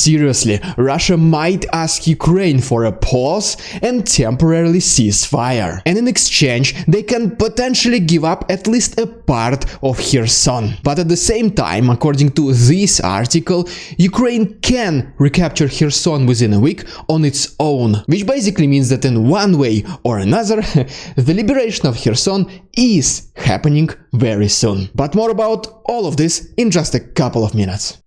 seriously, Russia might ask Ukraine for a pause and temporarily cease fire. And in exchange, they can potentially give up at least a part of Kherson. But at the same time, according to this article, Ukraine can recapture Kherson within a week on its own, which basically means that in one way or another, the liberation of Kherson is happening very soon. But more about all of this in just a couple of minutes.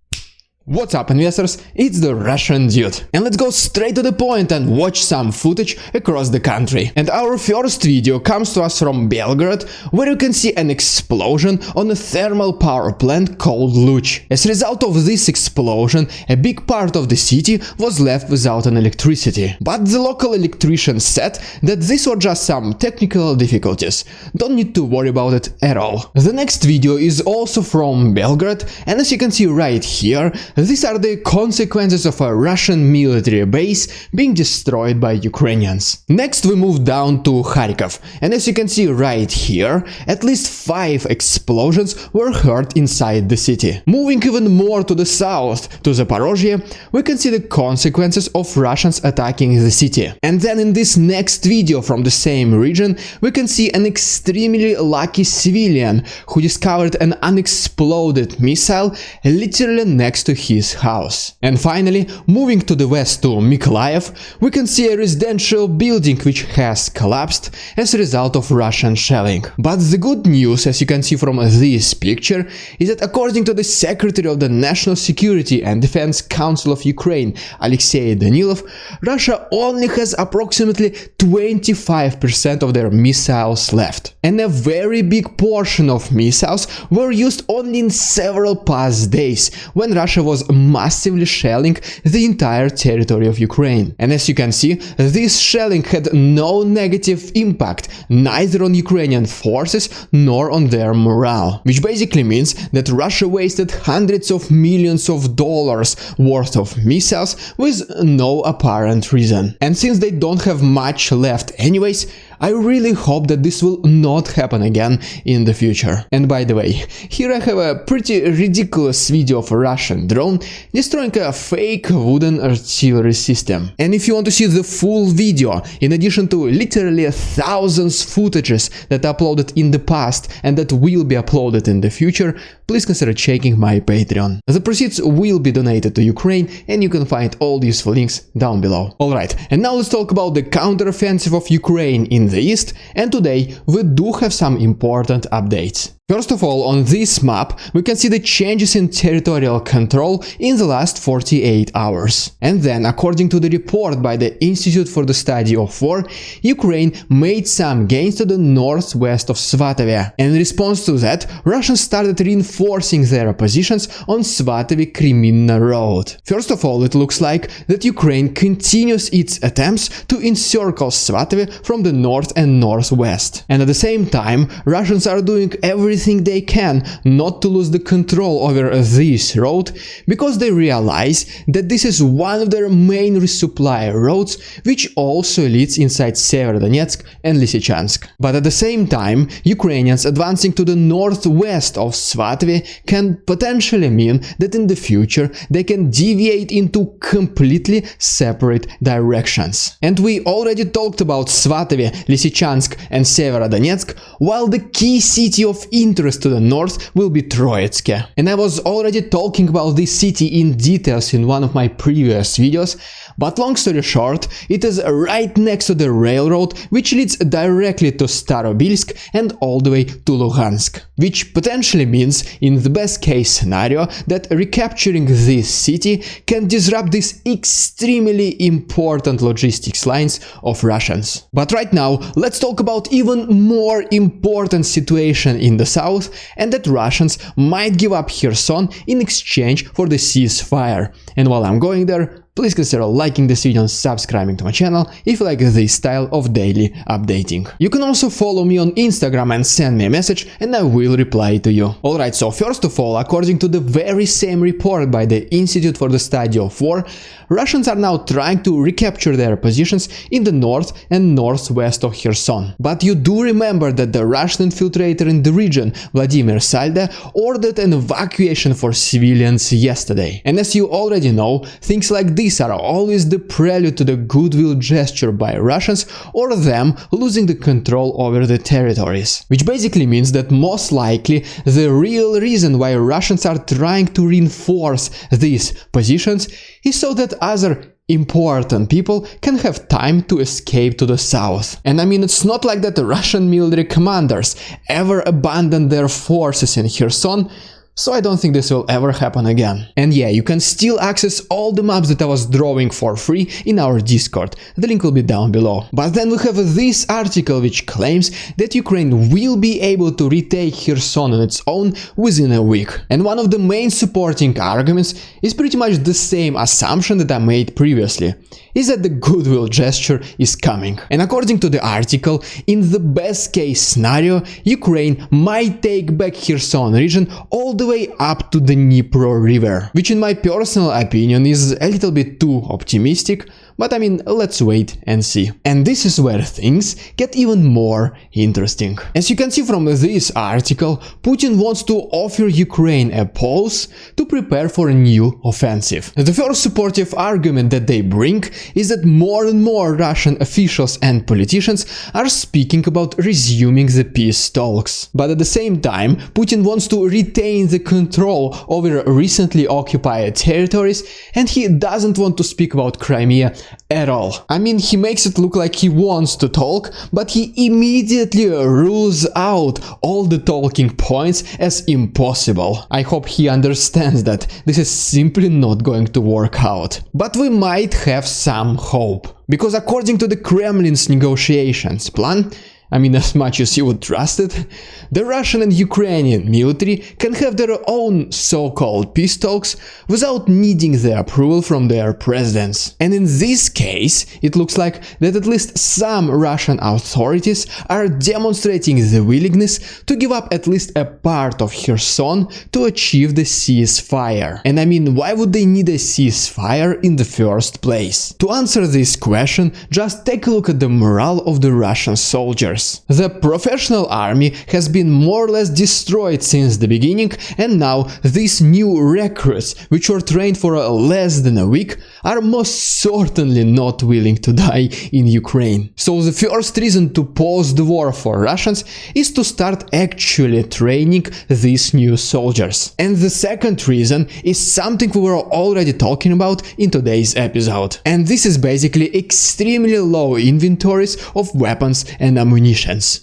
What's up, investors? It's the Russian dude. And let's go straight to the point and watch some footage across the country. And our first video comes to us from Belgrade, where you can see an explosion on a thermal power plant called Luch. As a result of this explosion, a big part of the city was left without an electricity. But the local electrician said that these were just some technical difficulties. Don't need to worry about it at all. The next video is also from Belgrade, and as you can see right here, these are the consequences of a Russian military base being destroyed by Ukrainians. Next we move down to Kharkov, and as you can see right here, at least 5 explosions were heard inside the city. Moving even more to the south, to Zaporozhye, we can see the consequences of Russians attacking the city. And then in this next video from the same region, we can see an extremely lucky civilian who discovered an unexploded missile literally next to his house. And finally, moving to the west to Mykolaiv, we can see a residential building which has collapsed as a result of Russian shelling. But the good news, as you can see from this picture, is that according to the Secretary of the National Security and Defense Council of Ukraine, Alexei Danilov, Russia only has approximately 25% of their missiles left. And a very big portion of missiles were used only in several past days, when Russia was massively shelling the entire territory of Ukraine. And as you can see, this shelling had no negative impact neither on Ukrainian forces nor on their morale, which basically means that Russia wasted hundreds of millions of dollars worth of missiles with no apparent reason. And since they don't have much left anyways, I really hope that this will not happen again in the future. And by the way, here I have a pretty ridiculous video of a Russian drone destroying a fake wooden artillery system. And if you want to see the full video, in addition to literally thousands footages that I uploaded in the past and that will be uploaded in the future, please consider checking my Patreon. The proceeds will be donated to Ukraine, and you can find all the useful links down below. Alright, and now let's talk about the counteroffensive of Ukraine in the east, and today we do have some important updates. First of all, on this map, we can see the changes in territorial control in the last 48 hours. And then, according to the report by the Institute for the Study of War, Ukraine made some gains to the northwest of Svatove. And in response to that, Russians started reinforcing their positions on Svatove-Kreminna road. First of all, it looks like that Ukraine continues its attempts to encircle Svatove from the north and northwest. And at the same time, Russians are doing everything they can not to lose the control over this road, because they realize that this is one of their main resupply roads, which also leads inside Severodonetsk and Lysychansk. But at the same time, Ukrainians advancing to the northwest of Svatove can potentially mean that in the future they can deviate into completely separate directions. And we already talked about Svatove, Lysychansk and Severodonetsk, while the key city of interest to the north will be Troitsk. And I was already talking about this city in details in one of my previous videos, but long story short, it is right next to the railroad which leads directly to Starobilsk and all the way to Luhansk, which potentially means, in the best case scenario, that recapturing this city can disrupt these extremely important logistics lines of Russians. But right now, let's talk about even more important situation in the south, and that Russians might give up Kherson in exchange for the ceasefire. And while I'm going there, please consider liking this video and subscribing to my channel if you like this style of daily updating. You can also follow me on Instagram and send me a message and I will reply to you. Alright, so first of all, according to the very same report by the Institute for the Study of War, Russians are now trying to recapture their positions in the north and northwest of Kherson. But you do remember that the Russian infiltrator in the region, Vladimir Salda, ordered an evacuation for civilians yesterday. And as you already know, things like these are always the prelude to the goodwill gesture by Russians or them losing the control over the territories. Which basically means that most likely the real reason why Russians are trying to reinforce these positions is so that other important people can have time to escape to the south. And I mean, it's not like that the Russian military commanders ever abandoned their forces in Kherson, so I don't think this will ever happen again. And yeah, you can still access all the maps that I was drawing for free in our Discord. The link will be down below. But then we have this article which claims that Ukraine will be able to retake Kherson on its own within a week. And one of the main supporting arguments is pretty much the same assumption that I made previously, is that the goodwill gesture is coming. And according to the article, in the best case scenario, Ukraine might take back Kherson region all the way up to the Dnipro river, which in my personal opinion is a little bit too optimistic, but I mean, let's wait and see. And this is where things get even more interesting. As you can see from this article, Putin wants to offer Ukraine a pause to prepare for a new offensive. The first supportive argument that they bring is that more and more Russian officials and politicians are speaking about resuming the peace talks. But at the same time, Putin wants to retain the control over recently occupied territories, and he doesn't want to speak about Crimea at all. I mean, he makes it look like he wants to talk, but he immediately rules out all the talking points as impossible. I hope he understands that this is simply not going to work out. But we might have some hope, because according to the Kremlin's negotiations plan, I mean, as much as you would trust it, the Russian and Ukrainian military can have their own so-called peace talks without needing the approval from their presidents. And in this case, it looks like that at least some Russian authorities are demonstrating the willingness to give up at least a part of Kherson to achieve the ceasefire. And I mean, why would they need a ceasefire in the first place? To answer this question, just take a look at the morale of the Russian soldiers. The professional army has been more or less destroyed since the beginning, and now these new recruits, which were trained for less than a week, are most certainly not willing to die in Ukraine. So the first reason to pause the war for Russians is to start actually training these new soldiers. And the second reason is something we were already talking about in today's episode. And this is basically extremely low inventories of weapons and ammunition.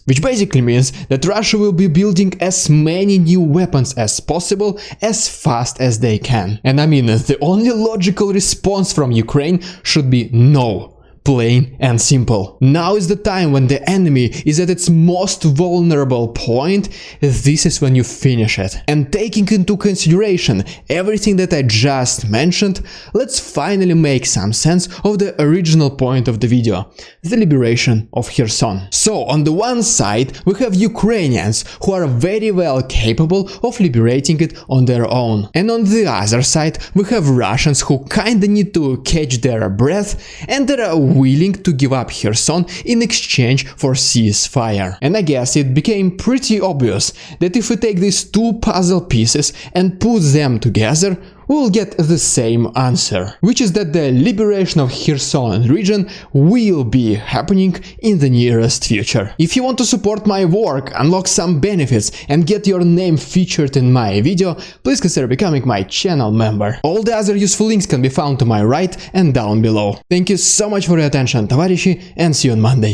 Which basically means that Russia will be building as many new weapons as possible as fast as they can. And I mean, the only logical response from Ukraine should be no. Plain and simple. Now is the time when the enemy is at its most vulnerable point. This is when you finish it. And taking into consideration everything that I just mentioned, let's finally make some sense of the original point of the video, the liberation of Kherson. So on the one side we have Ukrainians who are very well capable of liberating it on their own. And on the other side we have Russians who kinda need to catch their breath and they are willing to give up Kherson in exchange for ceasefire. And I guess it became pretty obvious that if we take these two puzzle pieces and put them together, we'll get the same answer, which is that the liberation of Kherson region will be happening in the nearest future. If you want to support my work, unlock some benefits and get your name featured in my video, please consider becoming my channel member. All the other useful links can be found to my right and down below. Thank you so much for your attention, товарищи, and see you on Monday.